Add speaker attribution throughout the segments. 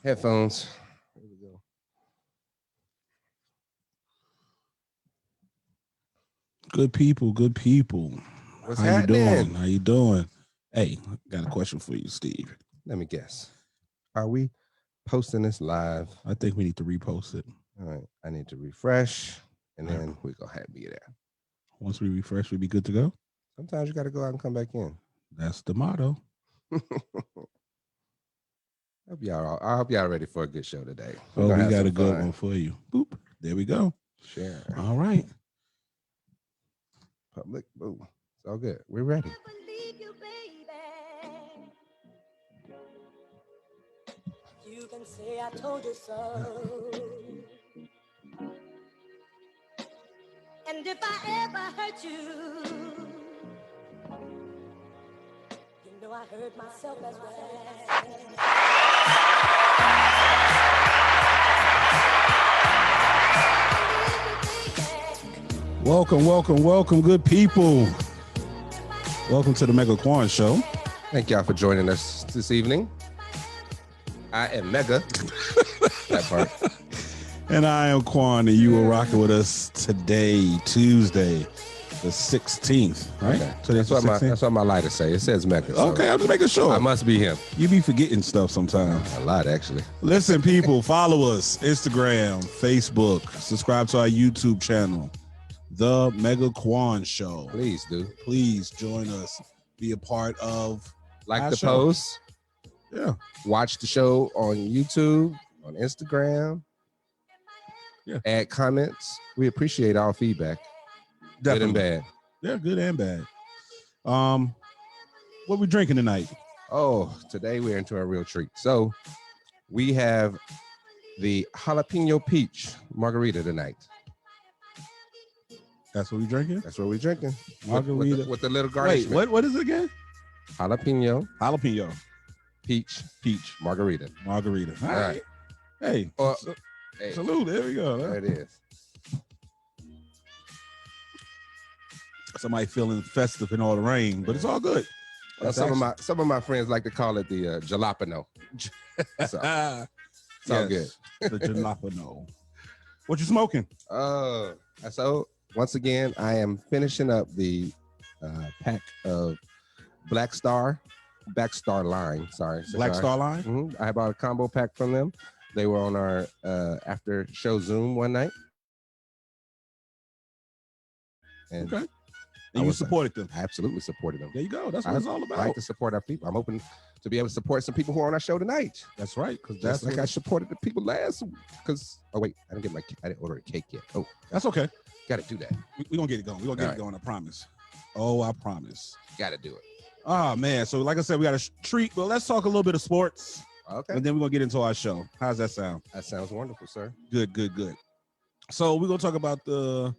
Speaker 1: Headphones. There we go.
Speaker 2: Good people, good people.
Speaker 1: What's
Speaker 2: How
Speaker 1: happening?
Speaker 2: you doing? How you doing? Hey, got a question for you, Steve.
Speaker 1: Let me guess. Are we posting this live?
Speaker 2: I think we need to repost it.
Speaker 1: All right. I need to refresh, and then we're going to have me there.
Speaker 2: Once we refresh, we'll be good to go.
Speaker 1: Sometimes you got to go out and come back in.
Speaker 2: That's the motto.
Speaker 1: I hope y'all ready for a good show today.
Speaker 2: Oh, we got a good one for you. Boop. There we go.
Speaker 1: Share.
Speaker 2: All right.
Speaker 1: Public. Boom. It's all good. We're ready.
Speaker 3: You can say I told you so. And if I ever hurt you, you know I hurt myself as
Speaker 2: well. Welcome, good people. Welcome to the Mega Quian Show.
Speaker 1: Thank y'all for joining us this evening. I am Mega. That part.
Speaker 2: And I am Quan, and you are rocking with us today, Tuesday, the 16th, right?
Speaker 1: Okay.
Speaker 2: Today's
Speaker 1: That's what my lighter say. It says Mega. So
Speaker 2: okay, I'm just making sure.
Speaker 1: I must be him.
Speaker 2: You be forgetting stuff sometimes.
Speaker 1: A lot, actually.
Speaker 2: Listen, people, follow us, Instagram, Facebook, subscribe to our YouTube channel, The Mega Quian Show.
Speaker 1: Please do.
Speaker 2: Please join us. Be a part of
Speaker 1: Like the
Speaker 2: show.
Speaker 1: post.
Speaker 2: Yeah.
Speaker 1: Watch the show on YouTube, on Instagram.
Speaker 2: Yeah.
Speaker 1: Add comments. We appreciate all feedback.
Speaker 2: Definitely.
Speaker 1: Good and bad.
Speaker 2: Yeah, good and bad. What we drinking tonight?
Speaker 1: Oh, today we're into a real treat. So we have the jalapeno peach margarita tonight.
Speaker 2: That's what we drinking?
Speaker 1: That's what we're drinking.
Speaker 2: Margarita.
Speaker 1: With the little garnish.
Speaker 2: Wait, what is it again?
Speaker 1: Jalapeno
Speaker 2: Peach
Speaker 1: margarita.
Speaker 2: All right. Hey.
Speaker 1: Hey.
Speaker 2: Salute. There we go.
Speaker 1: There it is.
Speaker 2: Somebody feeling festive in all the rain, but it's all good.
Speaker 1: Some of my friends like to call it the jalapeno. So, it's all good.
Speaker 2: The jalapeno. What you smoking?
Speaker 1: So once again, I am finishing up the pack of Black Star Line. Sorry.
Speaker 2: Black Star Line?
Speaker 1: Mm-hmm. I bought a combo pack from them. They were on our after show Zoom one night. And
Speaker 2: okay. And you supported them?
Speaker 1: I absolutely supported them.
Speaker 2: There you go. That's what it's all about.
Speaker 1: I like to support our people. I'm open to be able to support some people who are on our show tonight.
Speaker 2: That's right. Because
Speaker 1: that's like I supported the people last. Because I didn't order a cake yet. Oh,
Speaker 2: that's okay.
Speaker 1: Got to do that.
Speaker 2: We're gonna get it going. We're gonna get it going. I promise. Oh, I promise.
Speaker 1: Got to do it.
Speaker 2: Oh man. So like I said, we got a treat. Well, let's talk a little bit of sports.
Speaker 1: Okay.
Speaker 2: And then we're gonna get into our show. How's that sound?
Speaker 1: That sounds wonderful, sir.
Speaker 2: Good. So we're gonna talk about the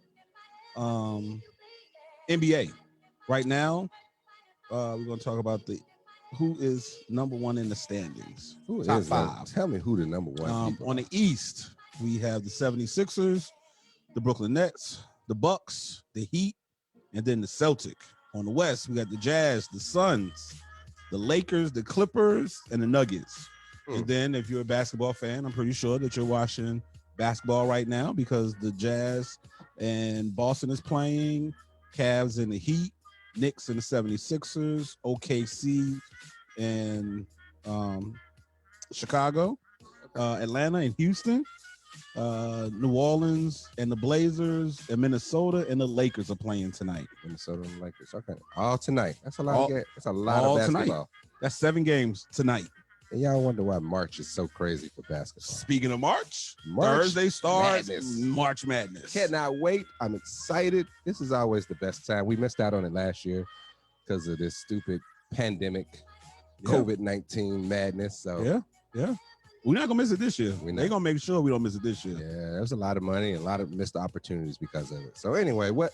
Speaker 2: NBA. Right now, we're gonna talk about who is number one in the standings.
Speaker 1: Who
Speaker 2: Top
Speaker 1: is
Speaker 2: 5.
Speaker 1: Tell me who the number one people
Speaker 2: on the East, we have the 76ers, the Brooklyn Nets, the Bucks, the Heat, and then the Celtic. On the West, we got the Jazz, the Suns, the Lakers, the Clippers, and the Nuggets. And then if you're a basketball fan, I'm pretty sure that you're watching basketball right now because the Jazz and Boston is playing, Cavs and the Heat, Knicks and the 76ers, OKC and Chicago, Atlanta and Houston, New Orleans and the Blazers, and Minnesota and the Lakers are playing tonight.
Speaker 1: Minnesota and the Lakers. Okay. All tonight. That's a lot That's a lot of basketball.
Speaker 2: Tonight. That's 7 games tonight.
Speaker 1: And y'all wonder why March is so crazy for basketball.
Speaker 2: Speaking of March Thursday starts
Speaker 1: Madness.
Speaker 2: March Madness.
Speaker 1: Cannot wait. I'm excited. This is always the best time. We missed out on it last year because of this stupid pandemic, COVID-19 madness. So
Speaker 2: yeah. We're not gonna miss it this year. They're gonna make sure we don't miss it this year.
Speaker 1: Yeah, there's a lot of money and a lot of missed opportunities because of it. So anyway, we're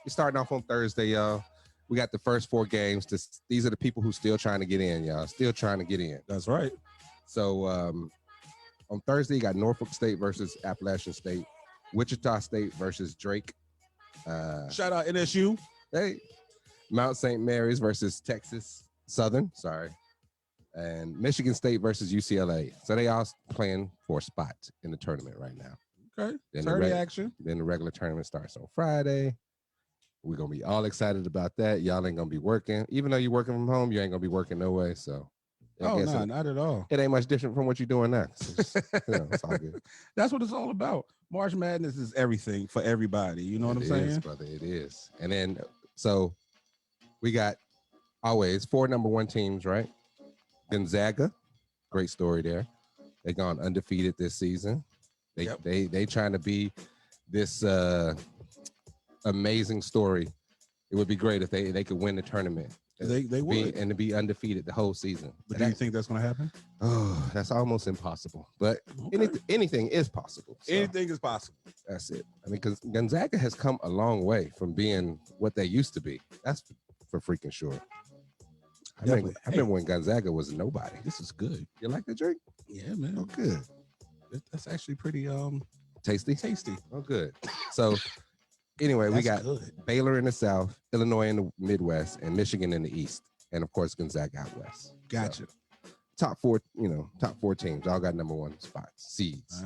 Speaker 1: starting off on Thursday, y'all. We got the first 4 games. These are the people who still trying to get in, y'all. Still trying to get in.
Speaker 2: That's right.
Speaker 1: So on Thursday, you got Norfolk State versus Appalachian State, Wichita State versus Drake.
Speaker 2: Shout out NSU.
Speaker 1: Hey, Mount St. Mary's versus Texas Southern. Sorry. and Michigan State versus UCLA. So they all playing for a spot in the tournament right now.
Speaker 2: Okay.
Speaker 1: Then
Speaker 2: Saturday action.
Speaker 1: Then the regular tournament starts on Friday. We're gonna be all excited about that. Y'all ain't gonna be working, even though you're working from home. You ain't gonna be working no way. So,
Speaker 2: No, not at all.
Speaker 1: It ain't much different from what you're doing now. It's all good.
Speaker 2: That's what it's all about. March Madness is everything for everybody. You know what I'm saying?
Speaker 1: It is, brother. It is. And then, so we got always 4 number 1 teams, right? Gonzaga, great story there. They gone undefeated this season. They trying to be this amazing story. It would be great if they could win the tournament.
Speaker 2: They would,
Speaker 1: and to be undefeated the whole season.
Speaker 2: But do you think that's going to happen?
Speaker 1: Oh, that's almost impossible. But anything is possible. So
Speaker 2: Anything is possible.
Speaker 1: that's it. I mean, because Gonzaga has come a long way from being what they used to be. That's for freaking sure. I remember when Gonzaga was nobody.
Speaker 2: This is good.
Speaker 1: You like the drink?
Speaker 2: Yeah, man.
Speaker 1: Oh, good.
Speaker 2: That's actually pretty
Speaker 1: Tasty.
Speaker 2: Oh,
Speaker 1: good. So anyway, we got
Speaker 2: good.
Speaker 1: Baylor in the South, Illinois in the Midwest, and Michigan in the East, and of course Gonzaga out West.
Speaker 2: Gotcha.
Speaker 1: So, top four teams all got number 1 spots, seeds.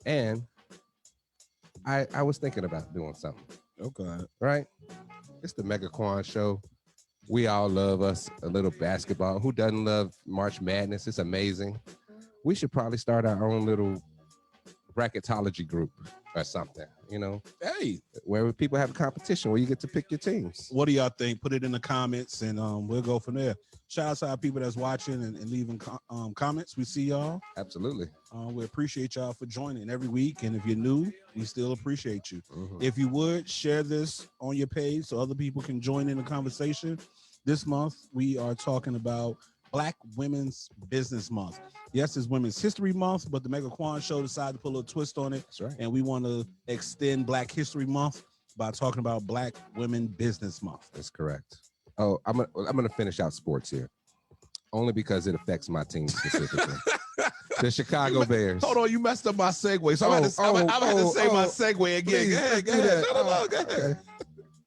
Speaker 1: And I was thinking about doing something.
Speaker 2: Okay.
Speaker 1: Right? It's the Mega Quian Show. We all love us a little basketball. Who doesn't love March Madness? It's amazing. We should probably start our own little bracketology group or something,
Speaker 2: Hey,
Speaker 1: where people have a competition where you get to pick your teams.
Speaker 2: what do y'all think? Put it in the comments and we'll go from there. Shout out to our people that's watching and leaving comments. We see y'all.
Speaker 1: Absolutely.
Speaker 2: We appreciate y'all for joining every week. And if you're new, we still appreciate you.
Speaker 1: Mm-hmm.
Speaker 2: If you would, share this on your page so other people can join in the conversation. This month, we are talking about Black Women's Business Month. Yes, it's Women's History Month, but the Mega Quian Show decided to put a little twist on it.
Speaker 1: That's right.
Speaker 2: And we want to extend Black History Month by talking about Black Women Business Month.
Speaker 1: That's correct. Oh, I'm gonna finish out sports here, only because it affects my team specifically. The Chicago Bears.
Speaker 2: Hold on, you messed up my segue. So I'm going to say my segue again. Go ahead. No, go ahead.
Speaker 1: Okay.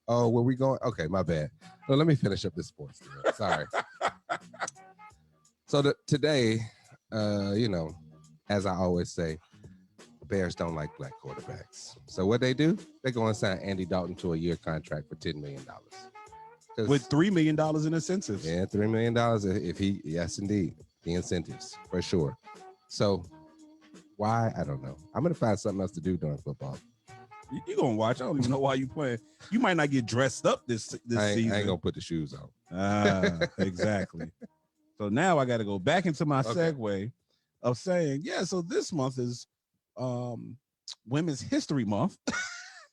Speaker 1: Oh, where we going? Okay, my bad. Well, let me finish up this sports deal. Sorry. So today, as I always say, the Bears don't like black quarterbacks. So what they do? They go and sign Andy Dalton to a year contract for $10 million.
Speaker 2: With $3 million in incentives.
Speaker 1: Yeah, $3 million if he, yes, indeed, the incentives for sure. So why? I don't know. I'm going to find something else to do during football.
Speaker 2: You're going to watch. I don't even know why you playing. You might not get dressed up this season.
Speaker 1: I ain't going to put the shoes on.
Speaker 2: Exactly. So now I got to go back into my segue of saying, so this month is Women's History Month.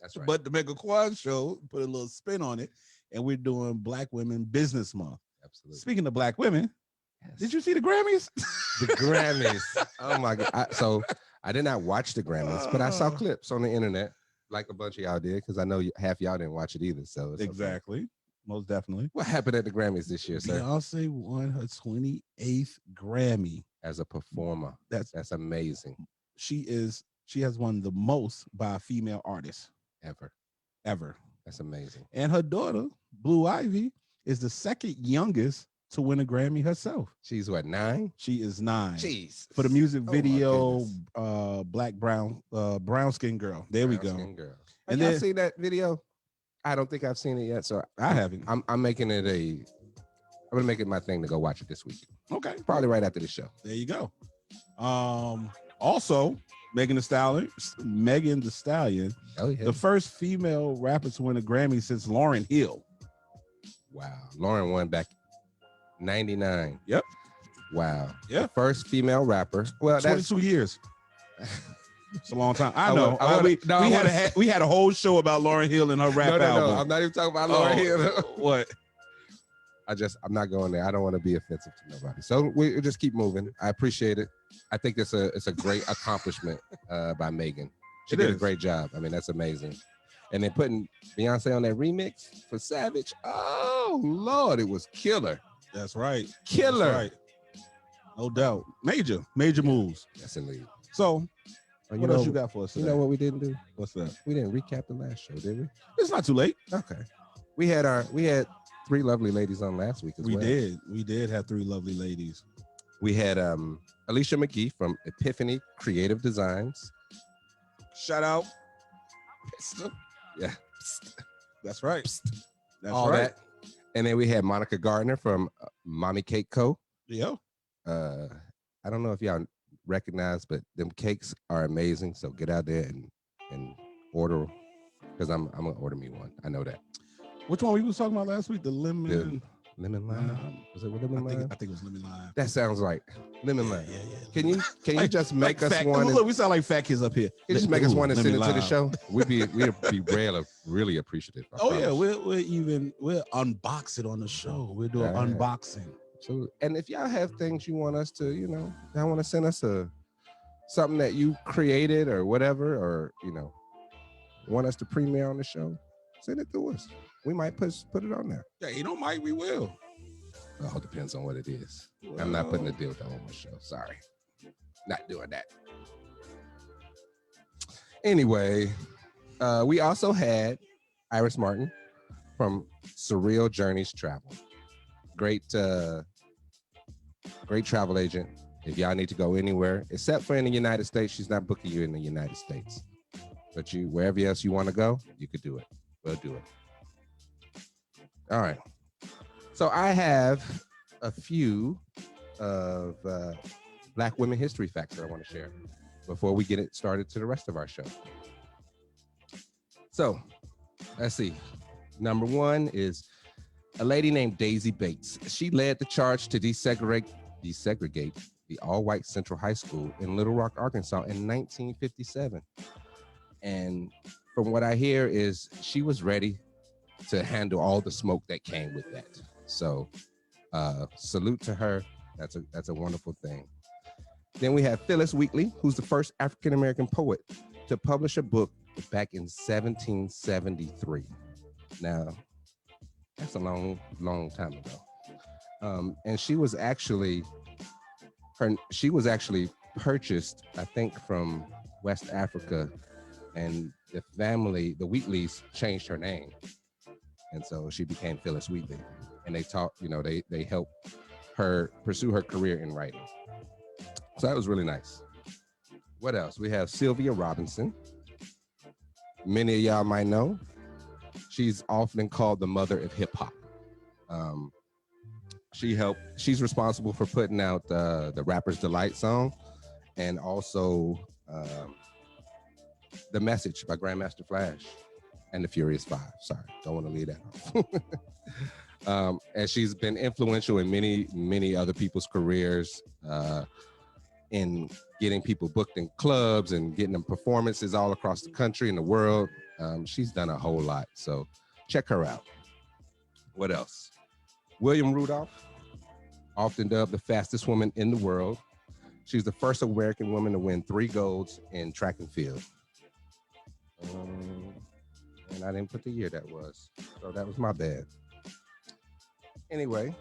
Speaker 1: That's right.
Speaker 2: But the Mega Quian Show put a little spin on it, and we're doing Black Women Business Month.
Speaker 1: Absolutely.
Speaker 2: Speaking of Black women, did you see the Grammys?
Speaker 1: The Grammys. Oh my God. So I did not watch the Grammys, but I saw clips on the internet, like a bunch of y'all did, because I know half y'all didn't watch it either. So it's
Speaker 2: exactly. Okay. Most definitely.
Speaker 1: What happened at the Grammys this year, sir?
Speaker 2: Beyonce won her 28th Grammy
Speaker 1: as a performer. That's amazing.
Speaker 2: She has won the most by a female artist ever.
Speaker 1: That's amazing.
Speaker 2: And her daughter, Blue Ivy, is the second youngest to win a Grammy herself.
Speaker 1: She's what, 9?
Speaker 2: She is 9.
Speaker 1: Jeez.
Speaker 2: For the music video, brown skin girl. There we go.
Speaker 1: Girl. And then see that video? I don't think I've seen it yet, so
Speaker 2: I haven't.
Speaker 1: I'm making it I'm gonna make it my thing to go watch it this week.
Speaker 2: Okay.
Speaker 1: Probably right after the show.
Speaker 2: There you go. Also, Megan Thee Stallion, the first female rapper to win a Grammy since Lauryn Hill.
Speaker 1: Wow. Lauryn won back 99.
Speaker 2: Yep.
Speaker 1: Wow.
Speaker 2: Yeah.
Speaker 1: The first female rapper. Well,
Speaker 2: 22 years. It's a long time. I know. We had a whole show about Lauryn Hill and her rap album.
Speaker 1: No, I'm not even talking about Lauryn Hill.
Speaker 2: What?
Speaker 1: I'm not going there. I don't want to be offensive to nobody. So we just keep moving. I appreciate it. I think it's a great accomplishment by Megan. She did a great job. I mean, that's amazing. And then putting Beyonce on that remix for Savage. Oh Lord, it was killer.
Speaker 2: That's right.
Speaker 1: Killer.
Speaker 2: That's right. No doubt. Major moves.
Speaker 1: That's indeed.
Speaker 2: So what else you got for us today?
Speaker 1: You know what we didn't do?
Speaker 2: What's that?
Speaker 1: We didn't recap the last show, did we?
Speaker 2: It's not too late.
Speaker 1: Okay. We had three lovely ladies on last week as well.
Speaker 2: We did have three lovely ladies.
Speaker 1: We had Alicia McGee from Epiphany Creative Designs.
Speaker 2: Shout out.
Speaker 1: Yeah.
Speaker 2: That's right. That's
Speaker 1: all
Speaker 2: right.
Speaker 1: that. And then we had Monica Gardner from Mommy Cake Co.
Speaker 2: Yeah.
Speaker 1: I don't know if y'all recognize, but them cakes are amazing. So get out there and order, because I'm gonna order me one. I know that.
Speaker 2: Which one we was talking about last week? The lemon
Speaker 1: lime. Was it with lemon lime?
Speaker 2: I think it was lemon lime.
Speaker 1: That sounds right. Lemon lime.
Speaker 2: Yeah.
Speaker 1: Can you just make us one?
Speaker 2: Look, we sound like fat kids up here.
Speaker 1: Can you just make us one and send it
Speaker 2: lime.
Speaker 1: to the show? We'd be really appreciative.
Speaker 2: Oh yeah, we'll unbox it on the show. We'll do an unboxing.
Speaker 1: So, and if y'all have things you want us to, y'all want to send us something that you created or whatever, or want us to premiere on the show, send it to us. We might put it on there.
Speaker 2: Yeah, might, we will.
Speaker 1: It all depends on what it is. Well, I'm not putting a dildo on my show. Sorry. Not doing that. Anyway, we also had Iris Martin from Surreal Journeys Travel. Great travel agent. If y'all need to go anywhere, except for in the United States, she's not booking you in the United States. But wherever else you want to go, you could do it. We'll do it. All right. So I have a few of Black women history facts that I want to share before we get it started to the rest of our show. So let's see. Number one is a lady named Daisy Bates. She led the charge to desegregate the all-white Central High School in Little Rock, Arkansas in 1957. And from what I hear is she was ready to handle all the smoke that came with that. So salute to her. That's a wonderful thing. Then we have Phyllis Wheatley, who's the first African-American poet to publish a book back in 1773. Now, that's a long, long time ago. And she was actually purchased, I think, from West Africa, and the family, the Wheatleys, changed her name. And so she became Phyllis Wheatley. And they taught, they helped her pursue her career in writing. So that was really nice. What else? We have Sylvia Robinson. Many of y'all might know. She's often called the mother of hip hop. She's responsible for putting out the Rapper's Delight song, and also The Message by Grandmaster Flash and the Furious Five. Sorry, don't want to leave that off. And she's been influential in many, many other people's careers, in getting people booked in clubs and getting them performances all across the country and the world. She's done a whole lot, so check her out. What else? William Rudolph, often dubbed the fastest woman in the world. She's the first American woman to win 3 golds in track and field. And I didn't put the year that was, so that was my bad. Anyway,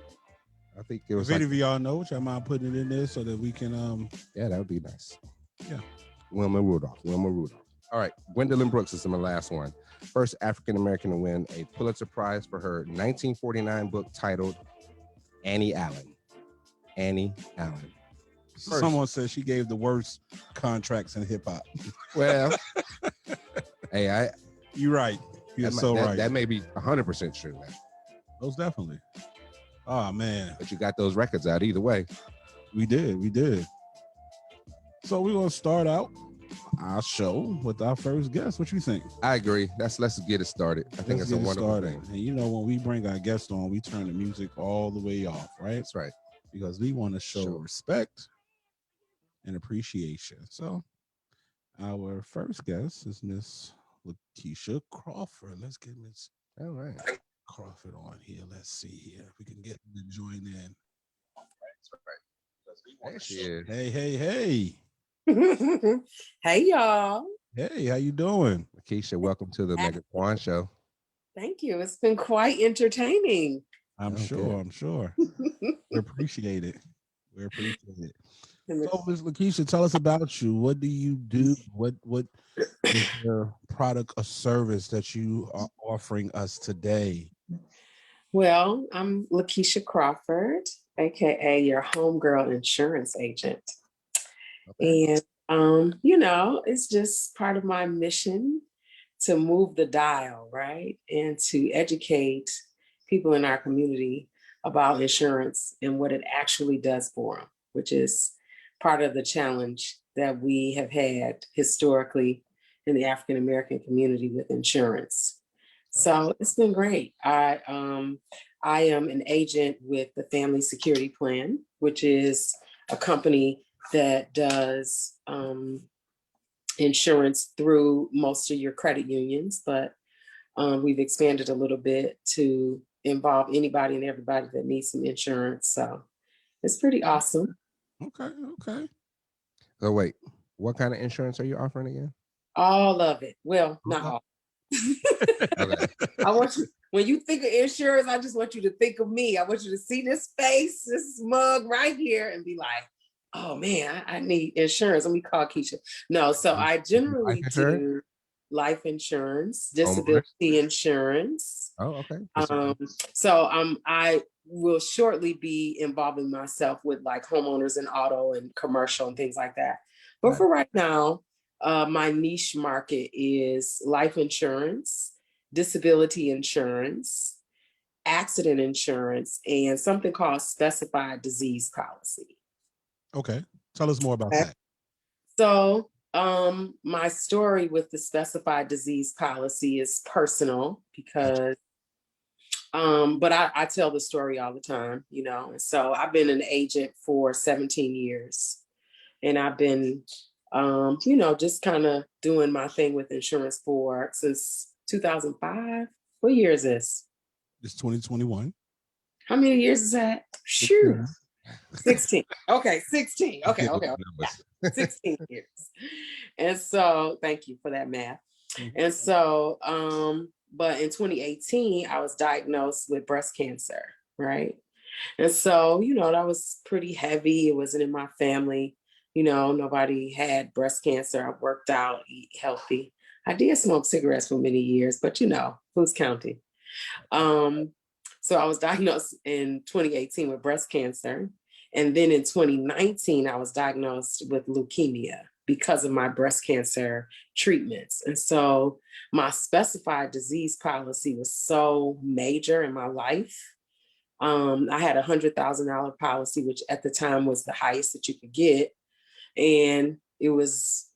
Speaker 1: I think it was.
Speaker 2: If any of y'all know, y'all mind putting it in there so that we can.
Speaker 1: Yeah, that would be nice.
Speaker 2: Yeah.
Speaker 1: Wilma Rudolph. All right, Gwendolyn Brooks is my last one. First African American to win a Pulitzer Prize for her 1949 book titled Annie Allen. Annie Allen.
Speaker 2: First. Someone said she gave the worst contracts in hip hop.
Speaker 1: Well, hey,
Speaker 2: you're right. You're right.
Speaker 1: That may be 100% true, man.
Speaker 2: Most definitely. Oh man.
Speaker 1: But you got those records out either way.
Speaker 2: We did. So we're gonna start out our show with our first guest. What you think?
Speaker 1: I agree. Let's get it started. I think it's a wonderful thing.
Speaker 2: And when we bring our guest on, we turn the music all the way off, right?
Speaker 1: That's right.
Speaker 2: Because we want to show respect and appreciation. So our first guest is Miss Lakesha Crawford. Let's get Miss Crawford on here. Let's see here if we can get them to join in.
Speaker 1: There she is.
Speaker 2: Hey.
Speaker 4: Hey y'all.
Speaker 2: Hey, how you doing?
Speaker 1: Lakesha, welcome to the Mega Quian Show.
Speaker 4: Thank you. It's been quite entertaining.
Speaker 2: I'm sure. We appreciate it. So, Ms. Lakesha, tell us about you. What do you do? What is your product or service that you are offering us today?
Speaker 4: Well, I'm Lakesha Crawford, aka your homegirl insurance agent.
Speaker 1: Okay.
Speaker 4: And it's just part of my mission to move the dial, right? And to educate people in our community about insurance and what it actually does for them, which is part of the challenge that we have had historically in the African American community with insurance. So it's been great. I am an agent with the Family Security Plan, which is a company that does insurance through most of your credit unions, but we've expanded a little bit to involve anybody and everybody that needs some insurance. So it's pretty awesome.
Speaker 2: Okay.
Speaker 1: So wait, what kind of insurance are you offering again?
Speaker 4: All of it. Well, not all.
Speaker 1: Okay.
Speaker 4: I want you, when you think of insurance, I just want you to think of me. I want you to see this face, this mug right here, and be like, oh man, I need insurance. Let me call Keisha. No, so I generally do life insurance, disability insurance.
Speaker 1: Oh, okay.
Speaker 4: I will shortly be involving myself with like homeowners and auto and commercial and things like that. But for right now, my niche market is life insurance, disability insurance, accident insurance, and something called specified disease policy.
Speaker 2: Okay. Tell us more about that.
Speaker 4: So my story with the specified disease policy is personal because but I tell the story all the time, So I've been an agent for 17 years and I've been just kind of doing my thing with insurance since 2005. What year is this?
Speaker 2: It's 2021.
Speaker 4: How many years is that? Shoot. 16. Okay, 16. Okay. Yeah, 16 years. And so thank you for that math. And so, but in 2018, I was diagnosed with breast cancer, right? And so, that was pretty heavy. It wasn't in my family. Nobody had breast cancer. I worked out, eat healthy. I did smoke cigarettes for many years, but who's counting? So I was diagnosed in 2018 with breast cancer. And then in 2019, I was diagnosed with leukemia because of my breast cancer treatments. And so my specified disease policy was so major in my life. I had a $100,000 policy, which at the time was the highest that you could get. And it was,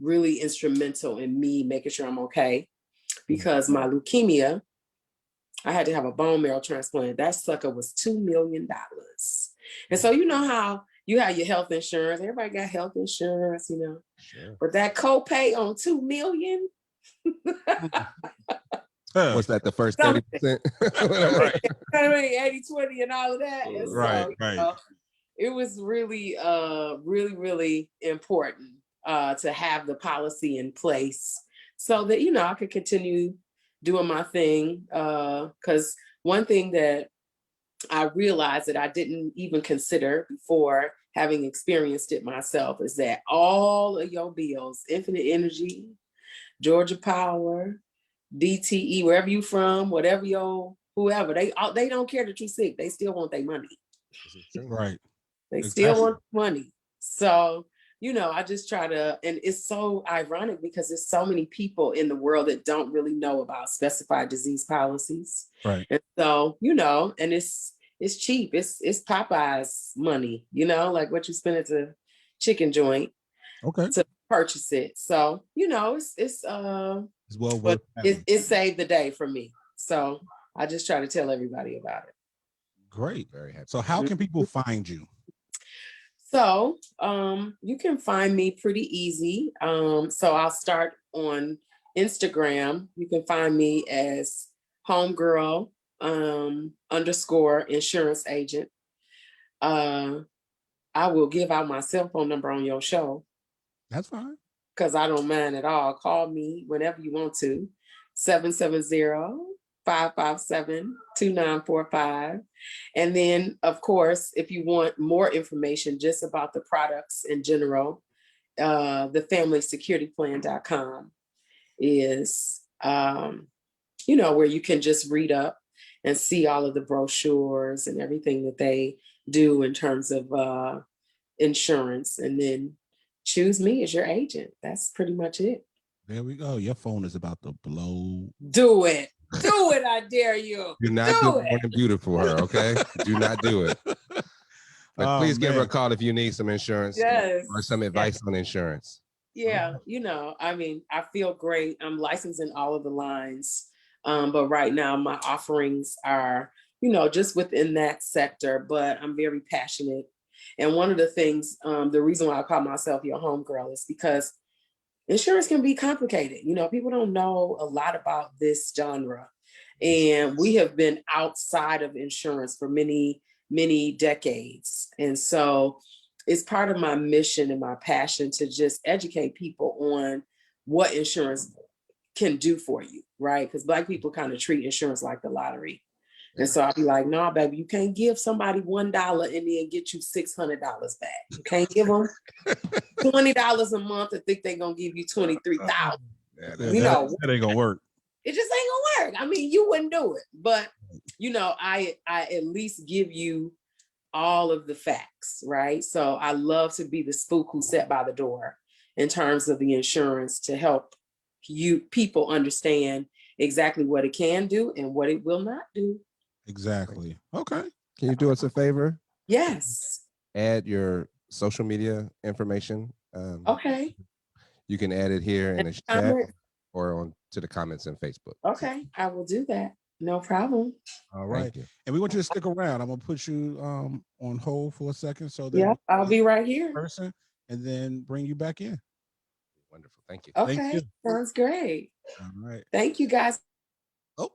Speaker 4: really instrumental in me making sure I'm okay because my leukemia, I had to have a bone marrow transplant. That sucker was $2 million. And so how you have your health insurance, everybody got health insurance,
Speaker 1: Sure.
Speaker 4: But that copay on $2 million.
Speaker 1: What's that, the first 30%?
Speaker 4: Right. 80-20 and all of that. And
Speaker 2: right.
Speaker 4: It was really, really, really important to have the policy in place so that, I could continue doing my thing. Because one thing that I realized that I didn't even consider before having experienced it myself is that all of your bills, Infinite Energy, Georgia Power, DTE, wherever you from, whatever whoever, they don't care that you're sick. They still want their money.
Speaker 2: Right.
Speaker 4: They still want money. So, I just try to, and it's so ironic because there's so many people in the world that don't really know about specified disease policies.
Speaker 2: Right.
Speaker 4: And so, and it's cheap. It's Popeye's money, like what you spend at the chicken joint to purchase it. So, it's
Speaker 2: well worth
Speaker 4: it saved the day for me. So I just try to tell everybody about it.
Speaker 2: Great. Very happy. So how can people find you?
Speaker 4: So you can find me pretty easy. So I'll start on Instagram. You can find me as homegirl _ insurance agent. I will give out my cell phone number on your show.
Speaker 2: That's fine.
Speaker 4: Because I don't mind at all. Call me whenever you want to. 770-557-2945. And then, of course, if you want more information just about the products in general, the familysecurityplan.com is, where you can just read up. and see all of the brochures and everything that they do in terms of insurance, and then choose me as your agent. That's pretty much it.
Speaker 2: There we go. Your phone is about to blow.
Speaker 4: Do it. Do it. I dare you.
Speaker 1: Do not do Morning Beautiful her, okay? Do not do it. But please give her a call if you need some insurance or some advice on insurance.
Speaker 4: Yeah, I mean, I feel great. I'm licensed in all of the lines. But right now my offerings are, just within that sector, but I'm very passionate. And one of the things, the reason why I call myself your homegirl is because insurance can be complicated. People don't know a lot about this genre. And we have been outside of insurance for many, many decades. And so it's part of my mission and my passion to just educate people on what insurance can do for you, right? Because Black people kind of treat insurance like the lottery. And so I'll be like, no, baby, you can't give somebody $1 and then get you $600 back. You can't give them $20 a month and think they're going to give you $23,000.
Speaker 2: That ain't going to work.
Speaker 4: It just ain't going to work. I mean, you wouldn't do it. But, I at least give you all of the facts, right? So I love to be the spook who sat by the door in terms of the insurance to help people understand exactly what it can do and what it will not do.
Speaker 2: Exactly. Okay.
Speaker 1: Can you do us a favor?
Speaker 4: Yes.
Speaker 1: Add your social media information.
Speaker 4: Okay.
Speaker 1: You can add it here in the chat or on to the comments on Facebook.
Speaker 4: Okay, I will do that. No problem.
Speaker 2: All right. And we want you to stick around. I'm going to put you on hold for a second. So that
Speaker 4: I'll be right here.
Speaker 2: Person, and then bring you back in.
Speaker 1: Wonderful. Thank you.
Speaker 4: Okay.
Speaker 2: Thank you.
Speaker 4: Sounds great.
Speaker 2: All right.
Speaker 4: Thank you, guys.
Speaker 2: Oh,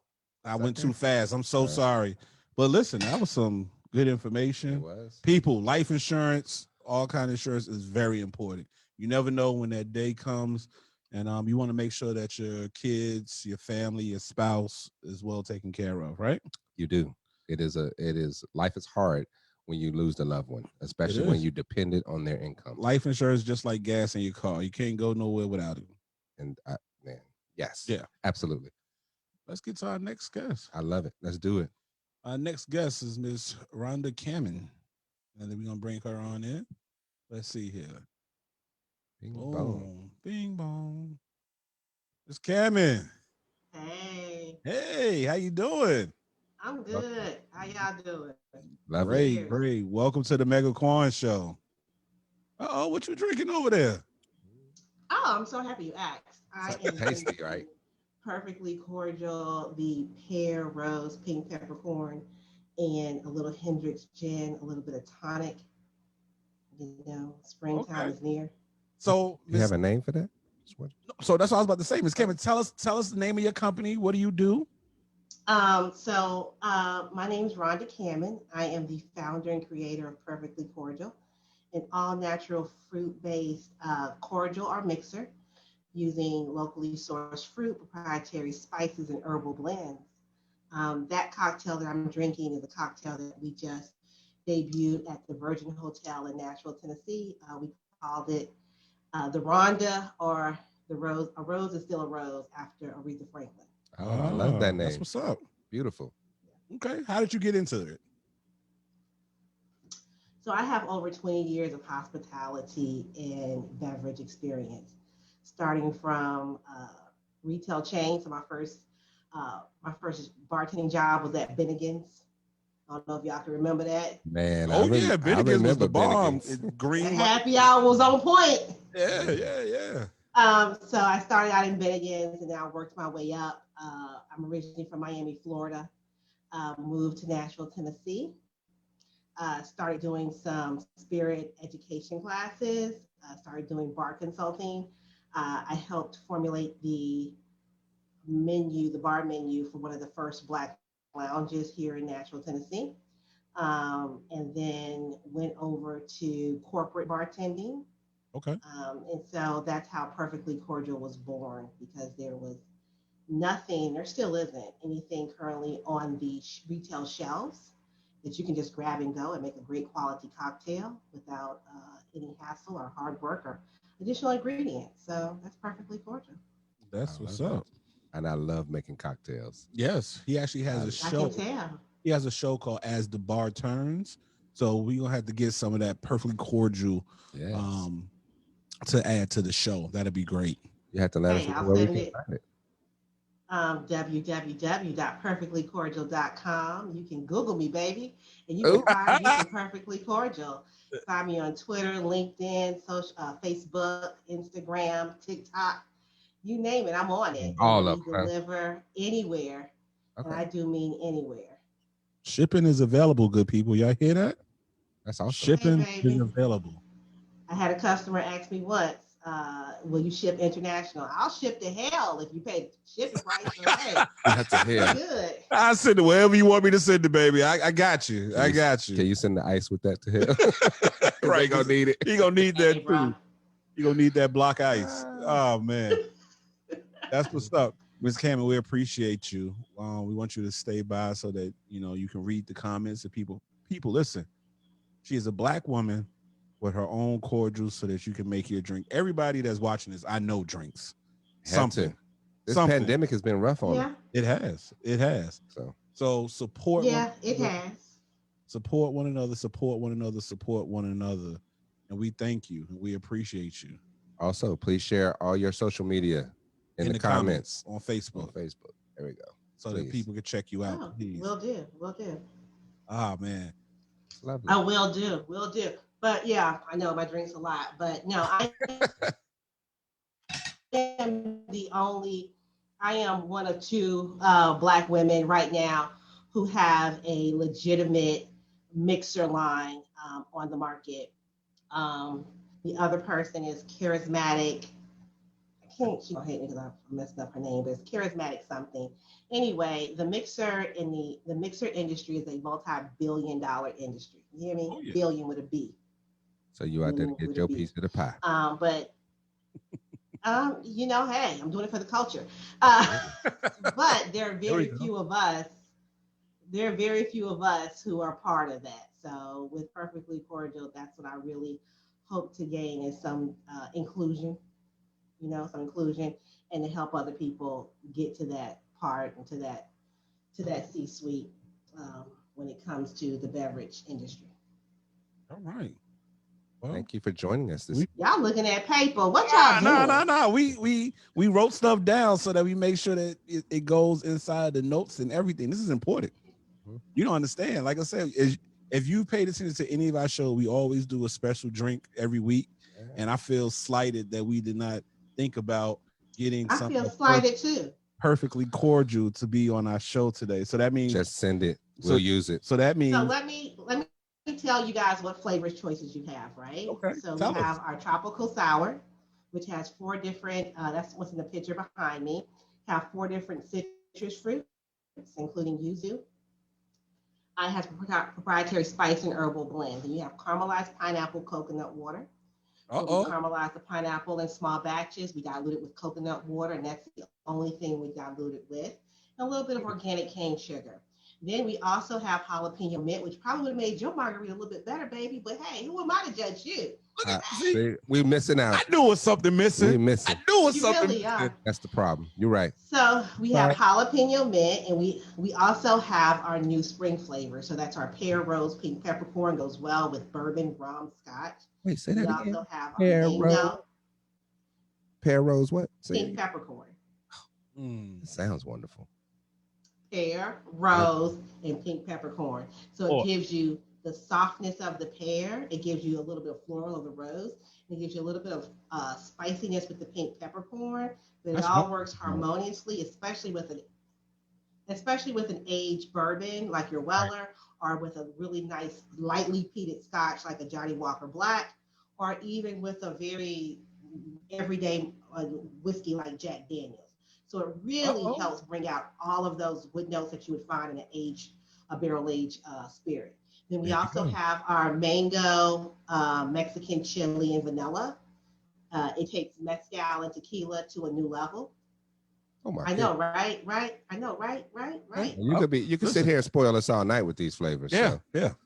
Speaker 2: I went too fast. I'm so sorry. But listen, that was some good information.
Speaker 1: It was.
Speaker 2: People, life insurance, all kind of insurance is very important. You never know when that day comes. And you want to make sure that your kids, your family, your spouse is well taken care of, right?
Speaker 1: You do. It is life is hard when you lose a loved one, especially when you dependent on their income.
Speaker 2: Life insurance is just like gas in your car. You can't go nowhere without it.
Speaker 1: And yes.
Speaker 2: Yeah.
Speaker 1: Absolutely.
Speaker 2: Let's get to our next guest.
Speaker 1: I love it. Let's do it.
Speaker 2: Our next guest is Miss Rhonda Cammon. And then we're going to bring her on in. Let's see here.
Speaker 1: Bing bong.
Speaker 2: Bing bong. Miss Cammon.
Speaker 5: Hey.
Speaker 2: Hey, how you doing?
Speaker 5: I'm good. How y'all doing?
Speaker 2: Great. Welcome to the Mega Quian Show. Uh-oh, what you drinking over there?
Speaker 5: Oh, I'm so happy you asked. I am
Speaker 1: tasty, right?
Speaker 5: Perfectly Cordial, the pear, rose, pink peppercorn, and a little Hendrix gin, a little bit of tonic. Springtime is near.
Speaker 2: So
Speaker 1: you have a name for that?
Speaker 2: So that's what I was about to say. Ms. Cammon, tell us the name of your company. What do you do?
Speaker 5: My name is Rhonda Cammon. I am the founder and creator of Perfectly Cordial, an all-natural fruit-based cordial or mixer using locally sourced fruit, proprietary spices, and herbal blends. That cocktail that I'm drinking is a cocktail that we just debuted at the Virgin Hotel in Nashville, Tennessee. We called it the Rhonda, or the Rose. A rose is still a rose after Aretha Franklin.
Speaker 1: Oh, I love that name.
Speaker 2: That's what's up.
Speaker 1: Beautiful.
Speaker 2: Okay. How did you get into it?
Speaker 5: So I have over 20 years of hospitality and beverage experience, starting from retail chains. So my first bartending job was at Bennigan's. I don't know if y'all can remember that.
Speaker 1: Man,
Speaker 2: Bennigan's was the bomb.
Speaker 5: Green happy hour was on point.
Speaker 2: Yeah.
Speaker 5: So I started out in Bennigan's and then I worked my way up. I'm originally from Miami, Florida. Moved to Nashville, Tennessee. Started doing some spirit education classes. Started doing bar consulting. I helped formulate the bar menu for one of the first Black lounges here in Nashville, Tennessee. And then went over to corporate bartending.
Speaker 2: Okay.
Speaker 5: And so that's how Perfectly Cordial was born, because there was nothing, there still isn't anything currently on the retail shelves that you can just grab and go and make a great quality cocktail without any hassle or hard work or additional ingredients. So that's Perfectly Cordial.
Speaker 2: That's what's up.
Speaker 1: and I love making cocktails.
Speaker 2: Yes, he actually has a show.
Speaker 5: I can tell.
Speaker 2: He has a show called As the Bar Turns. So we're gonna have to get some of that Perfectly Cordial to add to the show. That'd be great.
Speaker 1: You have to let us know where we can find it.
Speaker 5: www.perfectlycordial.com. You can Google me, baby, and you can find me from Perfectly Cordial. Find me on Twitter, LinkedIn, Facebook, Instagram, TikTok, you name it. I'm on it.
Speaker 1: All of
Speaker 5: them. Deliver anywhere, and I do mean anywhere.
Speaker 2: Shipping is available, good people. Y'all hear that?
Speaker 1: That's awesome.
Speaker 2: Shipping is available.
Speaker 5: I had a customer ask me once, will you ship international? I'll ship to hell if you pay shipping price.
Speaker 1: That's a hell.
Speaker 5: Good.
Speaker 2: I send it wherever you want me to send it, baby. I got you. I got you.
Speaker 1: Can you send the ice with that to hell?
Speaker 2: Right,
Speaker 1: he gonna need it.
Speaker 2: He gonna need that too. He gonna need that block ice. Oh man, that's what's up, Ms. Cammon. We appreciate you. We want you to stay by so that you can read the comments and people. Listen, she is a Black woman with her own cordial so that you can make your drink. Everybody that's watching this, I know drinks. Something.
Speaker 1: This pandemic has been rough on them.
Speaker 2: It has. So support.
Speaker 5: Yeah, it has.
Speaker 2: Support one another. Support one another. Support one another. And we thank you. And we appreciate you.
Speaker 1: Also, please share all your social media in the comments
Speaker 2: on Facebook.
Speaker 1: There we go.
Speaker 2: So that people can check you out. Please.
Speaker 5: Will do.
Speaker 2: Ah, man.
Speaker 1: It's lovely.
Speaker 5: I will do. But yeah, I know my drinks a lot, but no, I am one of two Black women right now who have a legitimate mixer line on the market. The other person is charismatic. She don't hate me because I messed up her name, but it's charismatic something. Anyway, the mixer industry is a multi-billion-dollar industry. You hear me?
Speaker 2: Oh, yeah.
Speaker 5: Billion with a B.
Speaker 1: So you out there to get your piece of the pie.
Speaker 5: But hey, I'm doing it for the culture. But there are very few of us. There are very few of us who are part of that. So with Perfectly Cordial, that's what I really hope to gain is some inclusion. Some inclusion, and to help other people get to that part and to that C-suite when it comes to the beverage industry.
Speaker 2: All right. Well,
Speaker 1: thank you for joining us.
Speaker 5: Y'all looking at paper. What y'all doing?
Speaker 2: No. We wrote stuff down so that we make sure that it goes inside the notes and everything. This is important. Mm-hmm. You don't understand. Like I said, if you paid attention to any of our show, we always do a special drink every week. Yeah. And I feel slighted that we did not think about getting something.
Speaker 5: I feel slighted too.
Speaker 2: Perfectly Cordial to be on our show today. So that means
Speaker 1: just send it. We'll use it.
Speaker 2: So that means.
Speaker 5: So let me tell you guys what flavors choices you have, right?
Speaker 2: Okay.
Speaker 5: So we have our tropical sour, which has 4 different. That's what's in the picture behind me. Have 4 different citrus fruits, including yuzu. I have proprietary spice and herbal blend. And you have caramelized pineapple coconut water. So we caramelize the pineapple in small batches. We dilute it with coconut water, and that's the only thing we dilute it with. And a little bit of organic cane sugar. Then we also have jalapeno mint, which probably would have made your margarita a little bit better, baby. But hey, who am I to judge you?
Speaker 1: We're missing out.
Speaker 2: I knew it was something missing.
Speaker 1: We're missing.
Speaker 2: I knew it was something
Speaker 5: really
Speaker 2: missing.
Speaker 1: That's the problem. You're right.
Speaker 5: So we have jalapeno mint, and we also have our new spring flavor. So that's our pear, rose, pink peppercorn. Goes well with bourbon, rum, scotch.
Speaker 1: Wait, say that again.
Speaker 5: We also have our mango.
Speaker 1: Pear, rose, what?
Speaker 5: Pink peppercorn.
Speaker 1: It sounds wonderful.
Speaker 5: Pear, rose, and pink peppercorn. So it gives you the softness of the pear. It gives you a little bit of floral of the rose. It gives you a little bit of spiciness with the pink peppercorn. But it all works harmoniously, especially with an aged bourbon like your Weller, or with a really nice lightly peated scotch like a Johnny Walker Black, or even with a very everyday whiskey like Jack Daniels. So it really helps bring out all of those wood notes that you would find in a barrel-aged spirit. Then we also have our mango, Mexican chili, and vanilla. It takes mezcal and tequila to a new level.
Speaker 1: Oh my!
Speaker 5: I know, right? I know, right?
Speaker 1: You could sit here and spoil us all night with these flavors.
Speaker 2: Yeah.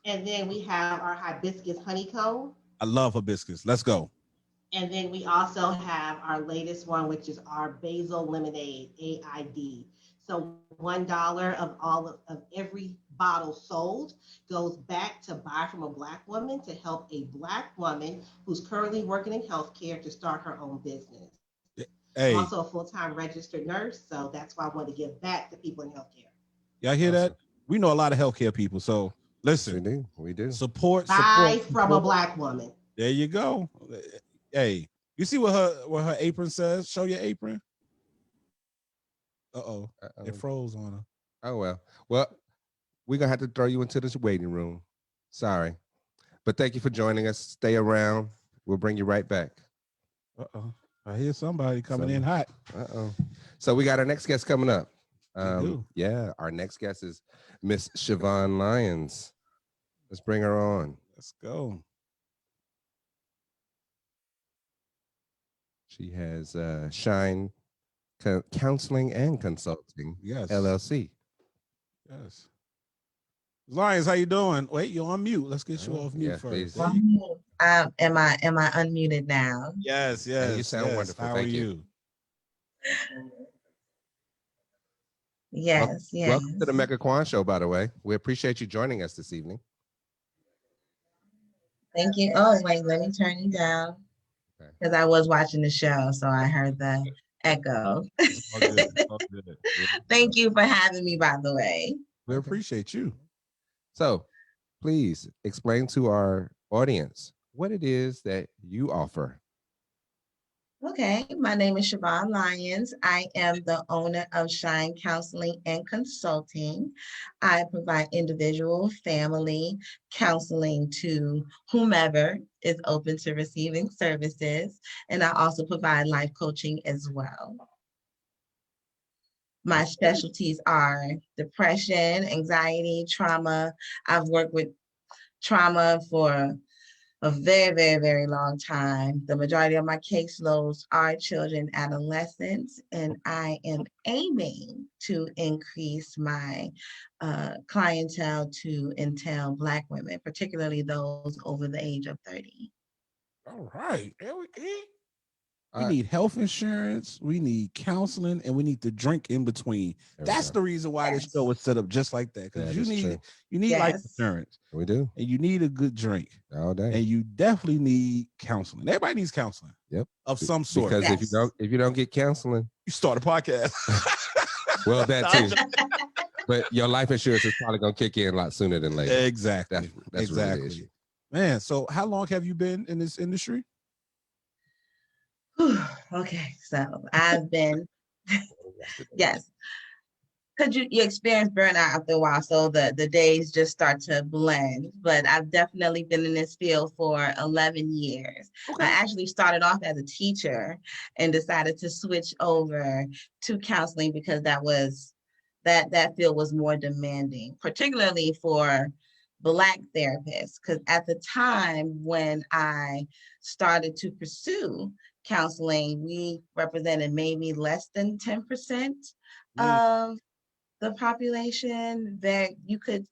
Speaker 5: And then we have our hibiscus honeycomb.
Speaker 2: I love hibiscus. Let's go.
Speaker 5: And then we also have our latest one, which is our basil lemonade, AID. So $1 of of every bottle sold goes back to Buy from a Black Woman to help a Black woman who's currently working in healthcare to start her own business. I'm
Speaker 2: Hey,
Speaker 5: also a full-time registered nurse, so that's why I want to give back to people in healthcare.
Speaker 2: y'all hear
Speaker 1: Awesome.
Speaker 2: that? We know a lot of healthcare people, so listen.
Speaker 1: We do.
Speaker 2: Support.
Speaker 5: Buy from a Black woman.
Speaker 2: There you go. Hey, you see what her apron says? Show your apron. Uh-oh. It froze on her.
Speaker 1: Oh well. Well, we're gonna have to throw you into this waiting room. Sorry. But thank you for joining us. Stay around. We'll bring you right back.
Speaker 2: Uh-oh. I hear somebody coming in hot.
Speaker 1: Uh-oh. So we got our next guest coming up.
Speaker 2: Yeah,
Speaker 1: our next guest is Miss Shevonne Lyons. Let's bring her on.
Speaker 2: Let's go.
Speaker 1: She has SHYNE Counseling and Consulting,
Speaker 2: yes,
Speaker 1: LLC.
Speaker 2: Yes. Lyons, how you doing? Wait, you're on mute. Let's get you off mute first.
Speaker 6: Am I unmuted now?
Speaker 2: Yes.
Speaker 1: Hey, you sound wonderful.
Speaker 2: How
Speaker 1: Thank
Speaker 2: are you?
Speaker 6: Yes.
Speaker 1: Welcome to the Mega Quian Show, by the way. We appreciate you joining us this evening.
Speaker 6: Thank you. Oh, wait, let me turn you down. Because I was watching the show, so I heard the echo.
Speaker 2: All good.
Speaker 6: Thank you for having me, by the way.
Speaker 2: We appreciate you.
Speaker 1: So please explain to our audience what it is that you offer.
Speaker 6: Okay, my name is Shevonne Lyons. I am the owner of SHYNE Counseling and Consulting. I provide individual, family counseling to whomever is open to receiving services. And I also provide life coaching as well. My specialties are depression, anxiety, trauma. I've worked with trauma for a very, very, very long time. The majority of my caseloads are children, adolescents, and I am aiming to increase my clientele to entail Black women, particularly those over the age of 30.
Speaker 2: All right. We need health insurance, we need counseling, and we need to drink in between. That's the reason why this show was set up just like that. Because you need life insurance.
Speaker 1: We do.
Speaker 2: And you need a good drink.
Speaker 1: All day.
Speaker 2: And you definitely need counseling. Everybody needs counseling.
Speaker 1: Yep.
Speaker 2: Of some sort.
Speaker 1: Because if you don't get counseling,
Speaker 2: you start a podcast.
Speaker 1: Well, that too. But your life insurance is probably gonna kick in a lot sooner than later.
Speaker 2: Exactly.
Speaker 1: That's
Speaker 2: exactly.
Speaker 1: Really the issue.
Speaker 2: Man, so how long have you been in this industry?
Speaker 6: Okay, so I've been, yes, because you experience burnout after a while, so the days just start to blend. But I've definitely been in this field for 11 years. Okay. I actually started off as a teacher and decided to switch over to counseling because that field was more demanding, particularly for Black therapists. Because at the time when I started to pursue counseling, we represented maybe less than 10% of the population. That you could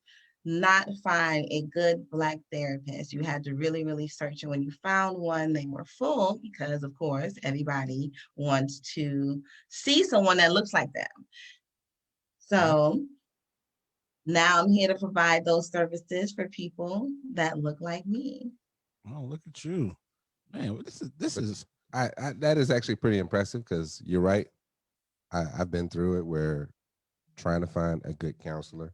Speaker 6: not find a good Black therapist. You had to really, really search. And when you found one, they were full because, of course, everybody wants to see someone that looks like them. So now I'm here to provide those services for people that look like me.
Speaker 2: Oh, look at you. Man, this is
Speaker 1: that is actually pretty impressive because you're right. I've been through it where trying to find a good counselor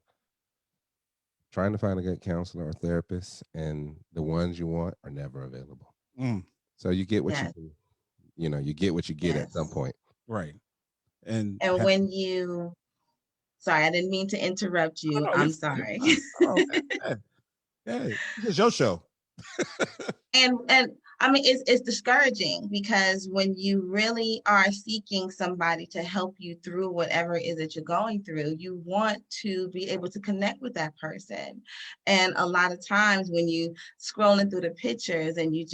Speaker 1: or therapist, and the ones you want are never available. So you get what you get what you get at some point.
Speaker 2: Right.
Speaker 6: And when you, sorry, I didn't mean to interrupt you. I'm sorry.
Speaker 2: Yeah, it's your show.
Speaker 6: And I mean, it's discouraging because when you really are seeking somebody to help you through whatever it is that you're going through, you want to be able to connect with that person. And a lot of times when you scrolling through the pictures and you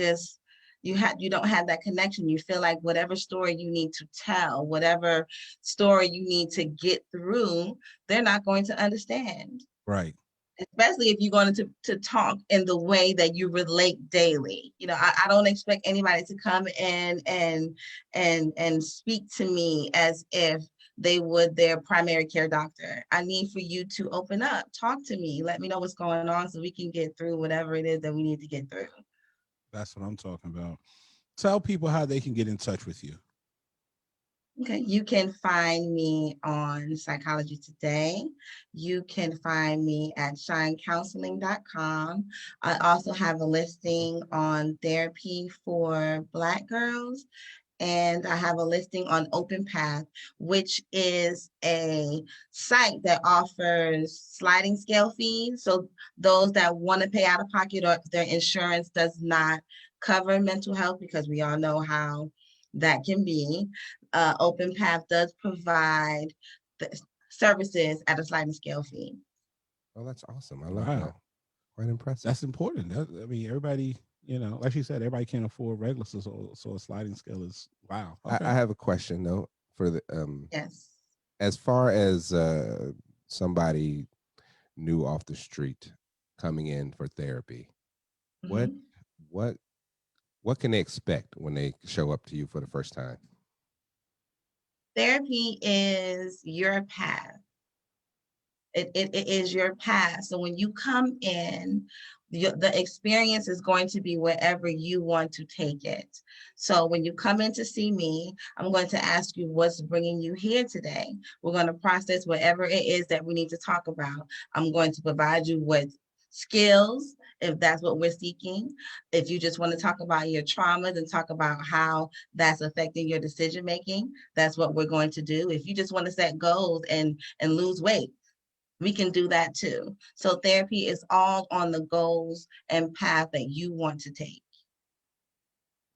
Speaker 6: don't have that connection, you feel like whatever story you need to tell, whatever story you need to get through, they're not going to understand.
Speaker 2: Right.
Speaker 6: especially if you're going to talk in the way that you relate daily. You know, I don't expect anybody to come in and speak to me as if they would their primary care doctor. I need for you to open up, talk to me, let me know what's going on so we can get through whatever it is that we need to get through.
Speaker 2: That's what I'm talking about. Tell people how they can get in touch with you.
Speaker 6: Okay, you can find me on Psychology Today. You can find me at shinecounseling.com. I also have a listing on therapy for Black girls. And I have a listing on Open Path, which is a site that offers sliding scale fees. So those that want to pay out of pocket or their insurance does not cover mental health, because we all know how that can be. Open Path does provide the services at a sliding scale fee.
Speaker 1: Oh, that's awesome. I love that. Quite impressive.
Speaker 2: That's important. I mean, everybody, you know, like she said, everybody can't afford regular, so a sliding scale is wow. Okay.
Speaker 1: I have a question though for the
Speaker 6: yes.
Speaker 1: As far as somebody new off the street coming in for therapy,
Speaker 6: Mm-hmm.
Speaker 1: what can they expect when they show up to you for the first time?
Speaker 6: Therapy is your path. It is your path. So when you come in, the experience is going to be wherever you want to take it. So when you come in to see me, I'm going to ask you what's bringing you here today. We're going to process whatever it is that we need to talk about. I'm going to provide you with skills, if that's what we're seeking. If you just want to talk about your traumas and talk about how that's affecting your decision making, that's what we're going to do. If you just want to set goals and lose weight, we can do that too. So therapy is all on the goals and path that you want to take.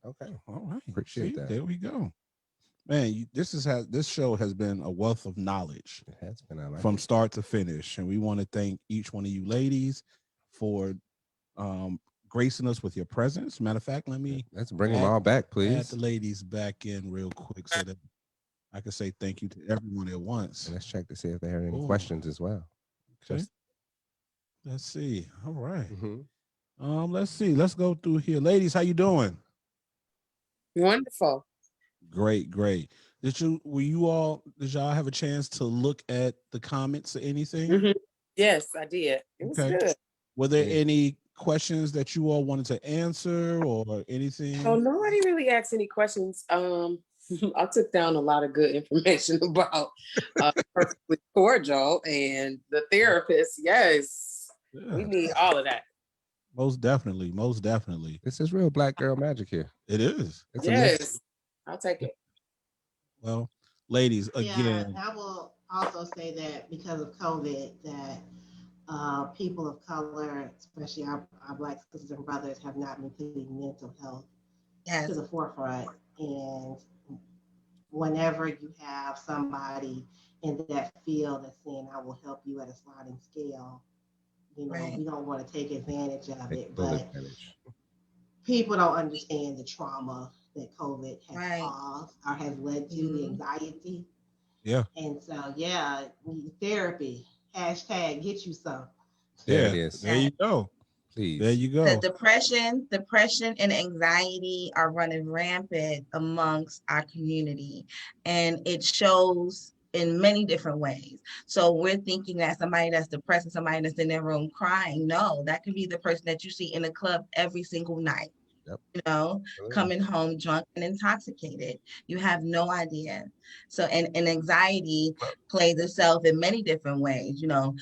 Speaker 1: Okay.
Speaker 2: All right.
Speaker 1: Appreciate that.
Speaker 2: There we go. Man, this show has been a wealth of knowledge.
Speaker 1: It has been
Speaker 2: from start to finish. And we want to thank each one of you ladies for gracing us with your presence. Matter of fact,
Speaker 1: let's bring them all back, please.
Speaker 2: Add the ladies back in real quick so that I can say thank you to everyone at once.
Speaker 1: And let's check to see if they have any questions as well.
Speaker 2: Okay. Let's see. All right.
Speaker 1: Mm-hmm.
Speaker 2: Let's see. Let's go through here. Ladies, how you doing?
Speaker 4: Wonderful.
Speaker 2: Great. Did y'all have a chance to look at the comments or anything?
Speaker 4: Mm-hmm. Yes, I did. It was good.
Speaker 2: Were there any questions that you all wanted to answer or anything?
Speaker 4: Oh, nobody really asked any questions. I took down a lot of good information about Perfectly Cordial and the therapist. Yes, we need all of that.
Speaker 2: Most definitely.
Speaker 1: This is real Black girl magic here.
Speaker 2: It is.
Speaker 1: It's
Speaker 4: yes, I'll take it.
Speaker 2: Well, ladies, again.
Speaker 5: I will also say that because of COVID, that people of color, especially our Black sisters and brothers, have not been putting mental health to the forefront. And whenever you have somebody in that field that's saying, I will help you at a sliding scale, you know, we don't want to take advantage of it, but people don't understand the trauma that COVID has caused or has led to, the anxiety.
Speaker 2: Yeah.
Speaker 5: And so, therapy, hashtag get you some.
Speaker 1: There it is.
Speaker 2: There you go.
Speaker 1: Please.
Speaker 2: There you go.
Speaker 6: The depression and anxiety are running rampant amongst our community, and it shows in many different ways. So we're thinking that somebody that's depressed and somebody that's in their room crying. No, that could be the person that you see in the club every single night.
Speaker 1: Yep.
Speaker 6: You know, coming home drunk and intoxicated. You have no idea. So, and anxiety plays itself in many different ways. You know,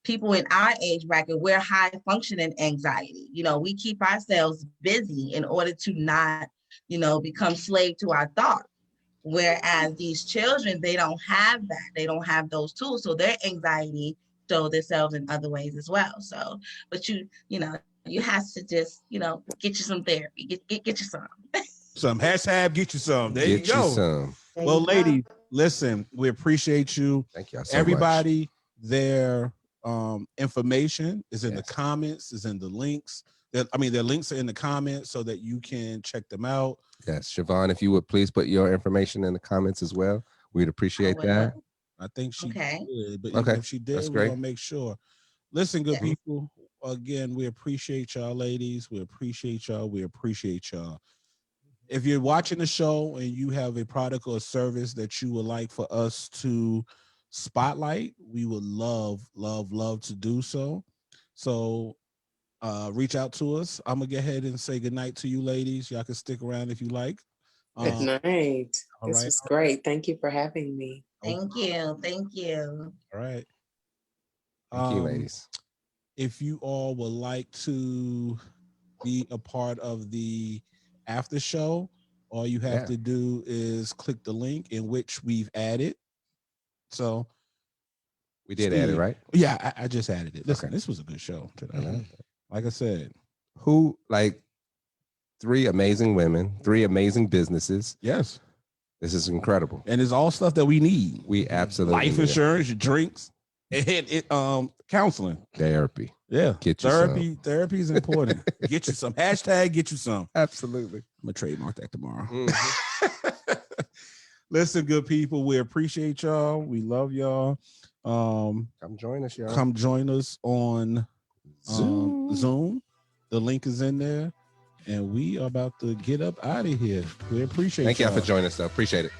Speaker 6: people in our age bracket, we're high functioning anxiety. You know, we keep ourselves busy in order to not, you know, become slave to our thoughts. Whereas these children, they don't have that. They don't have those tools. So their anxiety show themselves in other ways as well. So, but you know, you have to just, you know, get you some therapy. Get you some.
Speaker 2: Some hashtag get you some. There you go.
Speaker 1: Get you some.
Speaker 2: Well, ladies, listen, we appreciate you.
Speaker 1: Thank y'all so
Speaker 2: Everybody,
Speaker 1: much.
Speaker 2: their information is in the comments, is in the links. Their links are in the comments so that you can check them out.
Speaker 1: Yes, Shevonne, if you would please put your information in the comments as well. We'd appreciate that.
Speaker 2: I think she did, but
Speaker 1: okay.
Speaker 2: if she did,
Speaker 1: That's
Speaker 2: we're
Speaker 1: great.
Speaker 2: gonna make sure. Listen, good people. Again, we appreciate y'all, ladies. We appreciate y'all. We appreciate y'all. If you're watching the show and you have a product or a service that you would like for us to spotlight, we would love to do so. So reach out to us. I'm gonna go ahead and say good night to you, ladies. Y'all can stick around if you like.
Speaker 4: Good night.
Speaker 2: All
Speaker 4: This
Speaker 2: right.
Speaker 4: was great. Thank you for having me.
Speaker 6: Thank you. Thank you.
Speaker 2: All right.
Speaker 1: Thank you, ladies.
Speaker 2: If you all would like to be a part of the after show, all you have to do is click the link in which we've added. So
Speaker 1: we did add it, right?
Speaker 2: Yeah, I just added it. Listen, this was a good show today. Like I said,
Speaker 1: like 3 amazing women, 3 amazing businesses.
Speaker 2: Yes.
Speaker 1: This is incredible.
Speaker 2: And it's all stuff that we need.
Speaker 1: We absolutely
Speaker 2: life insurance, your drinks, and counseling.
Speaker 1: Therapy.
Speaker 2: Yeah.
Speaker 1: Get you
Speaker 2: therapy. Therapy is important. Get you some. Hashtag get you some.
Speaker 1: Absolutely.
Speaker 2: I'm gonna trademark that tomorrow. Listen, good people, we appreciate y'all. We love y'all.
Speaker 1: Come join us, y'all.
Speaker 2: Come join us on Zoom. The link is in there. And we are about to get up out of here. We appreciate
Speaker 1: Thank y'all
Speaker 2: y'all
Speaker 1: for joining us, though. Appreciate it.